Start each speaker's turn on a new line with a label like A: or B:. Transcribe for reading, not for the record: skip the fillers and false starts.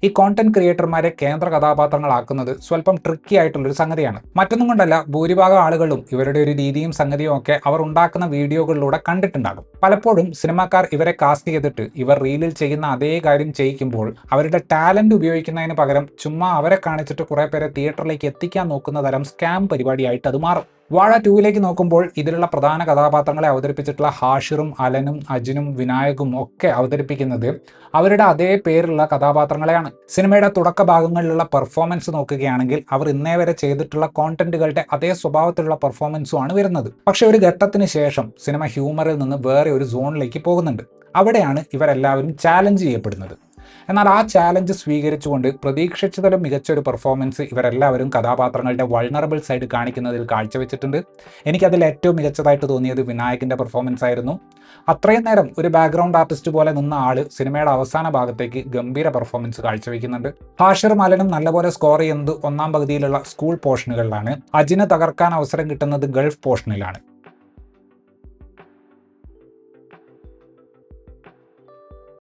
A: ഈ കോണ്ടന്റ് ക്രിയേറ്റർമാരെ കേന്ദ്ര കഥാപാത്രങ്ങളാക്കുന്നത് സ്വല്പം ട്രിക്കി ആയിട്ടുള്ളൊരു സംഗതിയാണ്. മറ്റൊന്നും കൊണ്ടല്ല, ഭൂരിഭാഗം ആളുകളും ഇവരുടെ ഒരു രീതിയും സംഗതിയും ഒക്കെ അവർ ഉണ്ടാക്കുന്ന വീഡിയോകളിലൂടെ കണ്ടിട്ടുണ്ടാകും. പലപ്പോഴും സിനിമാക്കാർ ഇവരെ കാസ്റ്റ് ചെയ്തിട്ട് ഇവർ റീലിൽ ചെയ്യുന്ന അതേ കാര്യം ചെയ്യിക്കുമ്പോൾ അവരുടെ ടാലന്റ് ഉപയോഗിക്കുന്നതിന് പകരം ചുമ്മാ അവരെ കാണിച്ചിട്ട് കുറെ പേരെ തിയേറ്ററിലേക്ക് എത്തിക്കാൻ നോക്കുന്ന തരം സ്കാം പരിപാടിയായിട്ട് അത് മാറും. വാഴ 2 നോക്കുമ്പോൾ ഇതിലുള്ള പ്രധാന കഥാപാത്രങ്ങളെ അവതരിപ്പിച്ചിട്ടുള്ള ഹാഷിറും അലനും അജിനും വിനായകും ഒക്കെ അവതരിപ്പിക്കുന്നത് അവരുടെ അതേ പേരുള്ള കഥാപാത്രങ്ങളെയാണ്. സിനിമയുടെ തുടക്ക ഭാഗങ്ങളിലുള്ള പെർഫോമൻസ് നോക്കുകയാണെങ്കിൽ അവർ ഇന്നേ വരെ ചെയ്തിട്ടുള്ള കോണ്ടന്റുകളുടെ അതേ സ്വഭാവത്തിലുള്ള പെർഫോമൻസുമാണ് വരുന്നത്. പക്ഷെ ഒരു ഘട്ടത്തിന് ശേഷം സിനിമ ഹ്യൂമറിൽ നിന്ന് വേറെ ഒരു സോണിലേക്ക് പോകുന്നുണ്ട്. അവിടെയാണ് ഇവരെല്ലാവരും ചാലഞ്ച് ചെയ്യപ്പെടുന്നത്. എന്നാൽ ആ ചാലഞ്ച് സ്വീകരിച്ചുകൊണ്ട് പ്രതീക്ഷിച്ചതിലും മികച്ചൊരു പെർഫോമൻസ് ഇവരെല്ലാവരും കഥാപാത്രങ്ങളുടെ വൾണറബിൾ സൈഡ് കാണിക്കുന്നതിൽ കാഴ്ചവെച്ചിട്ടുണ്ട്. എനിക്കതിൽ ഏറ്റവും മികച്ചതായിട്ട് തോന്നിയത് വിനായകിൻ്റെ പെർഫോമൻസ് ആയിരുന്നു. അത്രയും നേരം ഒരു ബാക്ക്ഗ്രൗണ്ട് ആർട്ടിസ്റ്റ് പോലെ നിന്ന ആള് സിനിമയുടെ അവസാന ഭാഗത്തേക്ക് ഗംഭീര പെർഫോമൻസ് കാഴ്ചവെക്കുന്നുണ്ട്. ഹാഷിറും അലനും നല്ലപോലെ സ്കോർ ചെയ്യുന്നത് ഒന്നാം പകുതിയിലുള്ള സ്കൂൾ പോർഷനുകളിലാണ്. അജിന് തകർക്കാൻ അവസരം കിട്ടുന്നത് ഗൾഫ് പോർഷനിലാണ്.